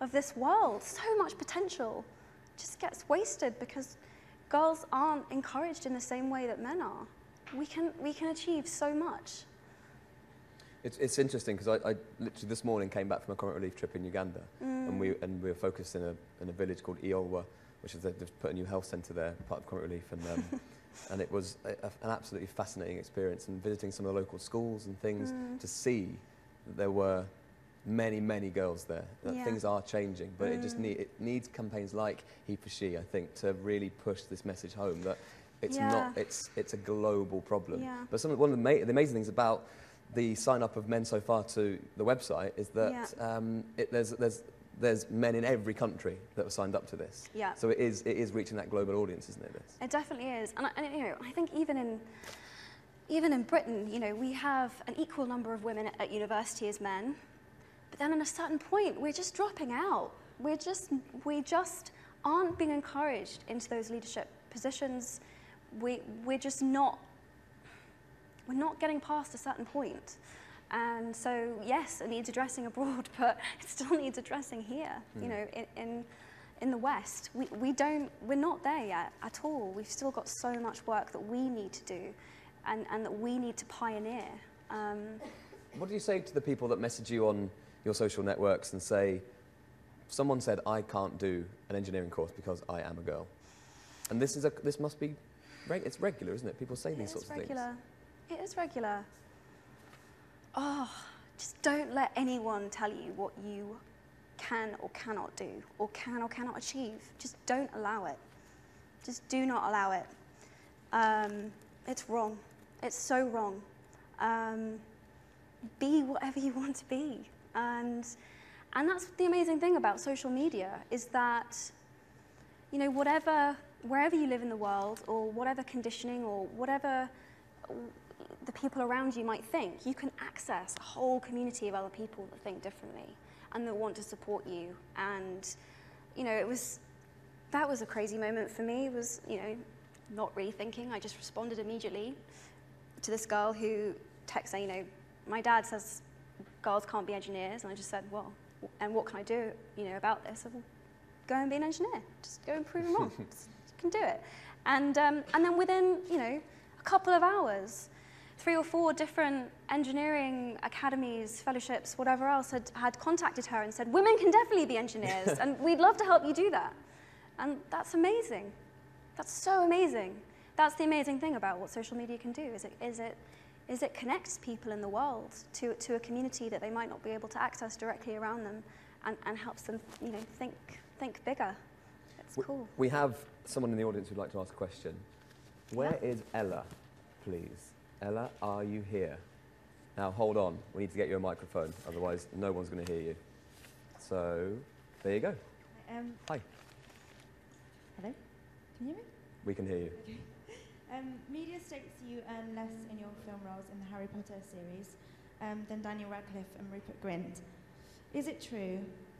of this world. So much potential just gets wasted because girls aren't encouraged in the same way that men are. We can achieve so much. It's interesting because I literally this morning came back from a comic relief trip in Uganda, and we were focused in a village called Iolwa, which is they've put a new health centre there, part of comic relief, and it was an absolutely fascinating experience. And visiting some of the local schools and things to see that there were many girls there. That things are changing, but it needs campaigns like He for She, I think, to really push this message home that it's not it's a global problem. Yeah. But one of the amazing things about the sign up of men so far to the website is that there's men in every country that have signed up to this. Yeah. So it is reaching that global audience, isn't it? This? It definitely is, and you know, I think even in Britain, you know, we have an equal number of women at university as men, but then at a certain point, we're just dropping out. We just aren't being encouraged into those leadership positions. We're just not. We're not getting past a certain point. And so, yes, it needs addressing abroad, but it still needs addressing here, you know, in the West. We're not there yet at all. We've still got so much work that we need to do and that we need to pioneer. What do you say to the people that message you on your social networks and say, someone said, I can't do an engineering course because I am a girl? And this must be, it's regular, isn't it? People say these sorts of things. It is regular. Oh, just don't let anyone tell you what you can or cannot do, or can or cannot achieve. Just don't allow it. Just do not allow it. It's wrong. It's so wrong. Be whatever you want to be. And that's the amazing thing about social media, is that, you know, wherever you live in the world, or whatever conditioning, or whatever the people around you might think, you can access a whole community of other people that think differently and that want to support you. And, you know, that was a crazy moment for me. It was, you know, not really thinking. I just responded immediately to this girl who texted saying, you know, my dad says girls can't be engineers. And I just said, well, and what can I do, you know, about this? I said, well, go and be an engineer. Just go and prove them wrong. You can do it. And then within, you know, a couple of hours, 3 or 4 different engineering academies, fellowships, whatever else had contacted her and said, women can definitely be engineers, and we'd love to help you do that. And that's amazing. That's so amazing. That's the amazing thing about what social media can do, is it connects people in the world to a community that they might not be able to access directly around them, and helps them, you know, think bigger. It's cool. We have someone in the audience who'd like to ask a question. Where is Ella, please? Ella, are you here? Now, hold on. We need to get you a microphone, otherwise no one's going to hear you. So, there you go. Hi. Hello? Can you hear me? We can hear you. Okay. Media states you earn less in your film roles in the Harry Potter series than Daniel Radcliffe and Rupert Grint. Is it true?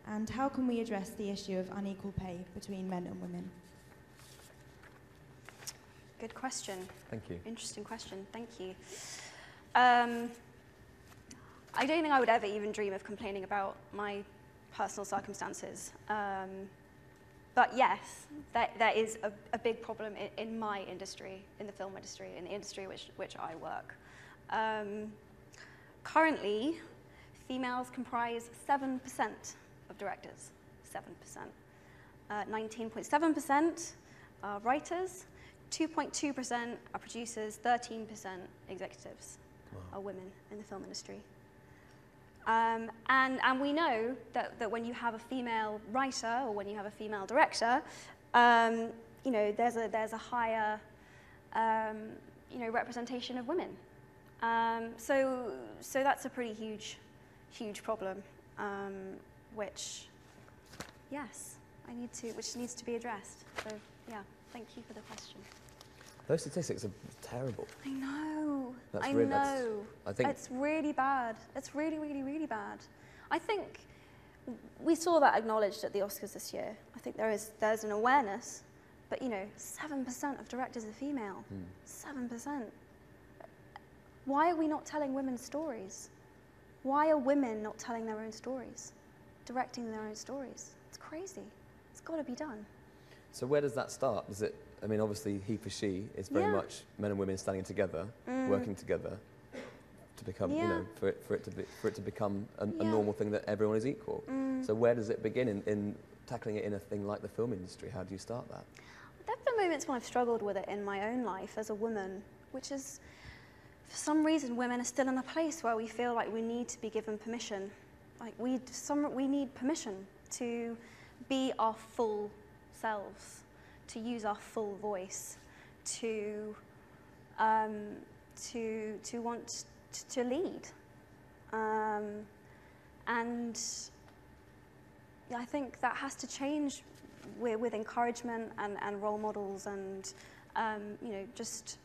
And how can we address the issue of unequal pay between men and women? Good question. Thank you. Interesting question. Thank you. I don't think I would ever even dream of complaining about my personal circumstances. But yes, there is a big problem in my industry, in the film industry, in the industry which I work. Currently, females comprise 7% of directors, 7%. 19.7% are writers, 2.2% are producers, 13% executives are women in the film industry. And we know that when you have a female writer or when you have a female director, you know, there's a higher you know, representation of women. So that's a pretty huge problem, which which needs to be addressed. So yeah, thank you for the question. Those statistics are terrible. I know. I think it's really bad. It's really, really, really bad. I think we saw that acknowledged at the Oscars this year. I think there's an awareness, but you know, 7% of directors are female. 7%. Why are we not telling women's stories? Why are women not telling their own stories? directing their own stories. It's crazy. It's got to be done. So where does that start? Does it? I mean, obviously, he for she is very much men and women standing together, working together, to become, you know, for it to become a normal thing that everyone is equal. So where does it begin in tackling it in a thing like the film industry? How do you start that? There have been moments when I've struggled with it in my own life as a woman, which is, for some reason, women are still in a place where we feel like we need to be given permission. Like we need permission to be our full selves, to use our full voice, to want to lead. And I think that has to change with encouragement and role models and you know, just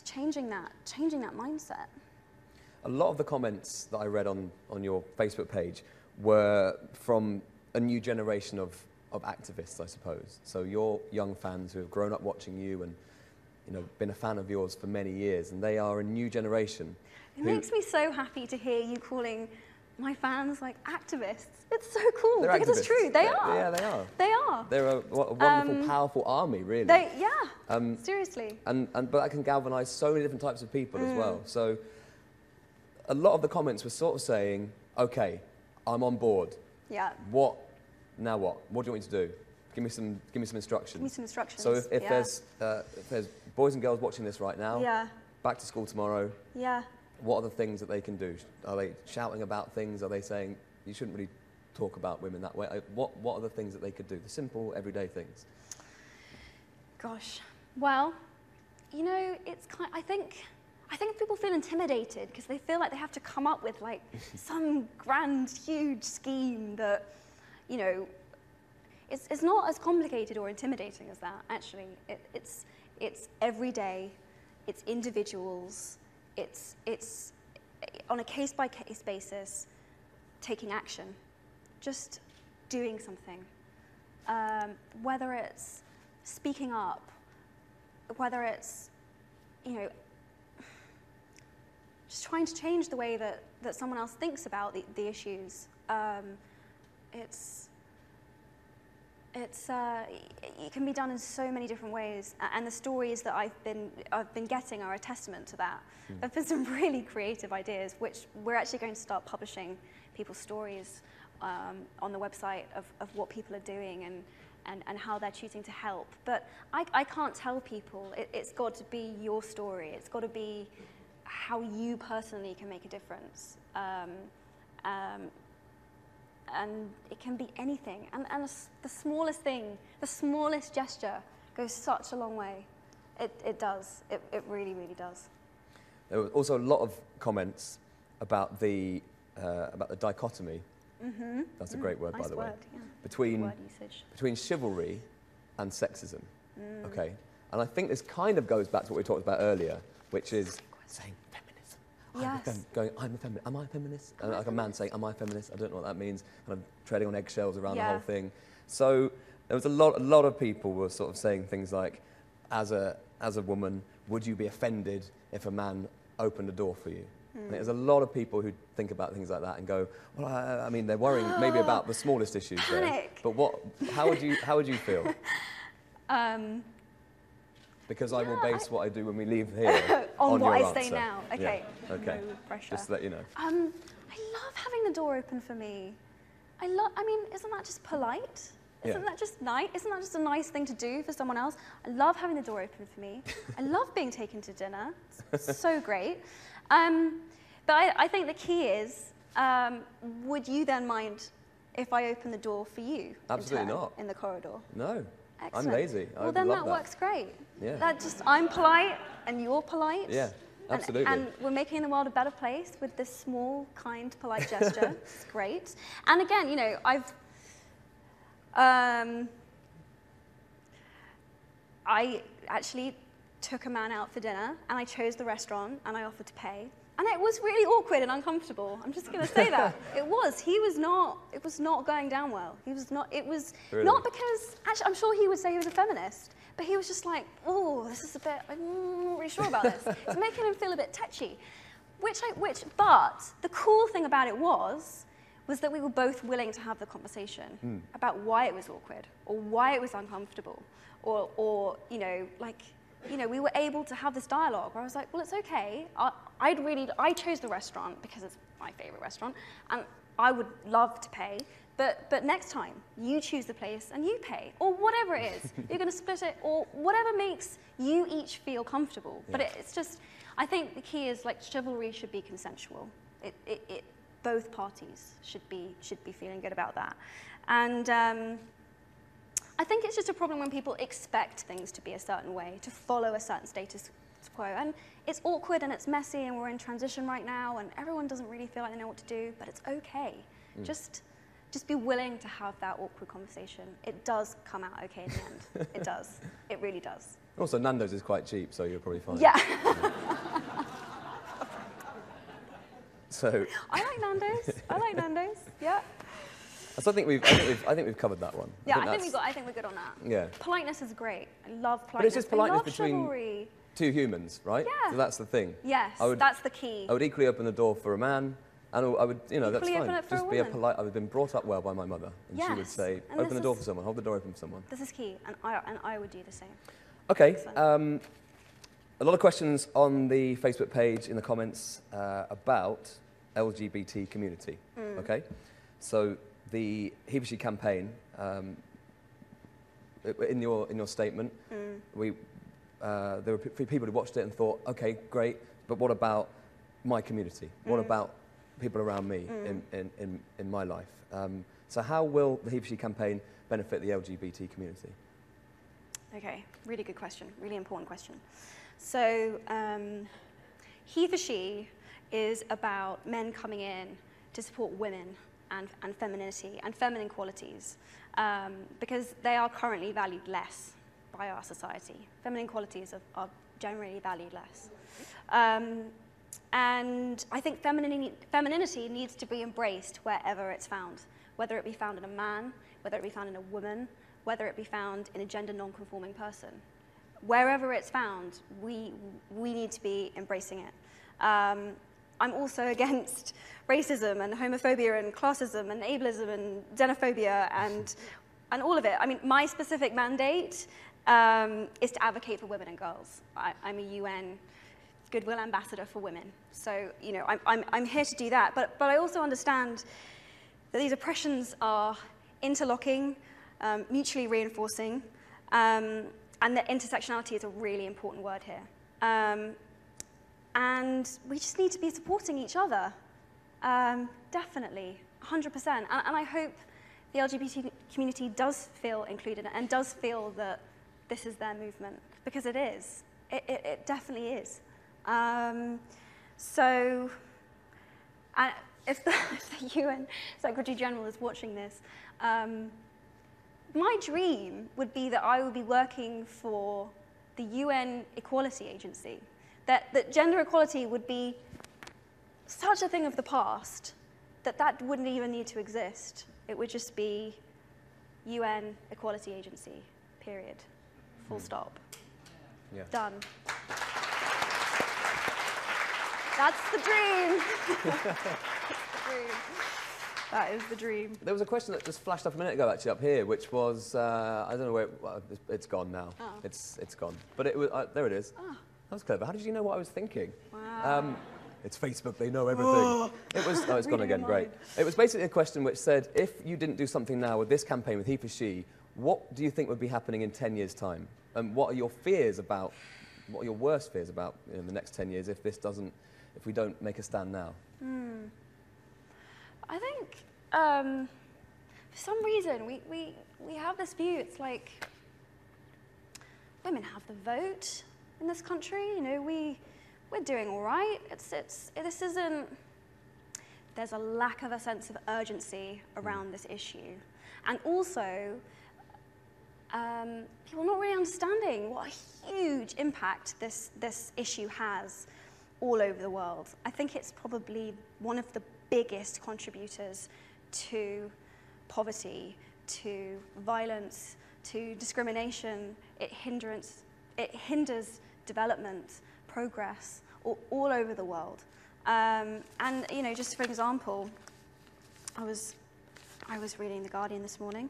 changing that mindset. A lot of the comments that I read on your Facebook page were from a new generation of activists, I suppose. So your young fans who have grown up watching you and, you know, been a fan of yours for many years, and they are a new generation. It makes me so happy to hear you calling my fans like activists. It's so cool because activists. It's true. They are. Yeah, they are. They are. They're a wonderful, powerful army, really. Seriously. But that can galvanise so many different types of people as well. So a lot of the comments were sort of saying, okay, I'm on board. Yeah. Now what? What do you want me to do? Give me some instructions. Give me some instructions. So if there's boys and girls watching this right now, back to school tomorrow, what are the things that they can do? Are they shouting about things? Are they saying you shouldn't really talk about women that way? What are the things that they could do? The simple, everyday things. Gosh. Well, you know, it's kind. I think people feel intimidated because they feel like they have to come up with like some grand, huge scheme that, you know, it's not as complicated or intimidating as that. Actually, it's everyday, it's individuals, it's on a case-by-case basis, taking action, just doing something. Whether it's speaking up, whether it's, you know, just trying to change the way that someone else thinks about the issues. It can be done in so many different ways, and the stories that I've been getting are a testament to that. There've been some really creative ideas, which we're actually going to start publishing people's stories on the website of what people are doing and how they're choosing to help. But I can't tell people. It's got to be your story. It's got to be how you personally can make a difference. And it can be anything. And the smallest thing, the smallest gesture goes such a long way. It does. It really, really does. There were also a lot of comments about the dichotomy. That's a great word, by the way. Yeah. Between chivalry and sexism. Okay, and I think this kind of goes back to what we talked about earlier, which is saying feminism. Yes. I'm a feminist. Am I a feminist? And like a man saying, "Am I a feminist?" I don't know what that means. Kind of treading on eggshells around the whole thing. So there was a lot of people were sort of saying things like, as a woman, would you be offended if a man opened a door for you? And there's a lot of people who think about things like that and go, well, I mean, they're worrying maybe about the smallest issues there. But how would you feel? Because I will base what I do when we leave here on what your I say answer. now. Okay. Yeah. Okay. No pressure. Just to let you know. I love having the door open for me. I mean, isn't that just polite? Isn't that just nice? Isn't that just a nice thing to do for someone else? I love having the door open for me. I love being taken to dinner. It's so great. But I think the key is, would you then mind if I open the door for you? Absolutely not. In the corridor. No. Excellent. I'm lazy. Well, then that works great. Yeah. I'm polite and you're polite. Yeah, absolutely. And we're making the world a better place with this small, kind, polite gesture. It's great. And again, you know, I actually took a man out for dinner and I chose the restaurant and I offered to pay. And it was really awkward and uncomfortable. I'm just going to say that. It was not going down well. It was Really? not because, actually, I'm sure he would say he was a feminist, but he was just like, oh, this is a bit, I'm not really sure about this. It's making him feel a bit tetchy. But the cool thing about it was, was that we were both willing to have the conversation about why it was awkward or why it was uncomfortable or we were able to have this dialogue where I was like, well, it's okay. I chose the restaurant because it's my favorite restaurant and I would love to pay, but next time you choose the place and you pay or whatever it is. You're going to split it or whatever makes you each feel comfortable. Yeah. But it's just, I think the key is like chivalry should be consensual. Both parties should be feeling good about that. And I think it's just a problem when people expect things to be a certain way, to follow a certain status quo. And it's awkward and it's messy and we're in transition right now and everyone doesn't really feel like they know what to do, but it's okay. Just be willing to have that awkward conversation. It does come out okay in the end. It does. It really does. Also, Nando's is quite cheap, so you're probably fine. Yeah. So I like Nando's. Yeah. So I think we've covered that one. Yeah, I think we're good on that. Yeah. Politeness is great. I love politeness. But it's just politeness between chivalry. Two humans, right? Yeah. So that's the thing. Yes, that's the key. I would equally open the door for a man, and I would, that's Equally open fine. it for Just a be a woman. polite. I've been brought up well by my mother, and she would say, and "Open the door for someone. Hold the door open for someone." This is key, and I would do the same. Okay. A lot of questions on the Facebook page in the comments about LGBT community. Okay, so the He for She campaign, in your statement, there were people who watched it and thought, okay, great, but what about my community? What about people around me in my life? So how will the He for She campaign benefit the LGBT community? Okay, really good question, really important question. So He for She is about men coming in to support women and femininity and feminine qualities because they are currently valued less by our society. Feminine qualities are generally valued less. And I think femininity needs to be embraced wherever it's found, whether it be found in a man, whether it be found in a woman, whether it be found in a gender non-conforming person. Wherever it's found, we need to be embracing it. I'm also against racism and homophobia and classism and ableism and xenophobia and all of it. I mean, my specific mandate is to advocate for women and girls. I'm a UN Goodwill Ambassador for Women. So, I'm here to do that. But I also understand that these oppressions are interlocking, mutually reinforcing, and that intersectionality is a really important word here. And we just need to be supporting each other, definitely, 100%. And I hope the LGBT community does feel included and does feel that this is their movement, because it is. It definitely is. So if the UN Secretary General is watching this, my dream would be that I would be working for the UN Equality Agency, that gender equality would be such a thing of the past that wouldn't even need to exist. It would just be UN Equality Agency, period. Full stop. Yeah. Done. That's the dream. That is the dream. There was a question that just flashed up a minute ago, actually, up here, which was, I don't know where, it's gone now. Oh. It's gone. But it was, there it is. Oh. That was clever. How did you know what I was thinking? Wow. It's Facebook, they know everything. It was, oh, it's gone again, great. It was basically a question which said, if you didn't do something now with this campaign, with He for She, what do you think would be happening in 10 years' time? And what are your fears about, what are your worst fears about in the next 10 years if we don't make a stand now? I think, for some reason, we have this view, it's like, women have the vote in this country, we're doing all right. This isn't, there's a lack of a sense of urgency around this issue. And also, people are not really understanding what a huge impact this issue has all over the world. I think it's probably one of the biggest contributors to poverty, to violence, to discrimination. It hinders development, progress, all over the world. And just for example, I was reading The Guardian this morning,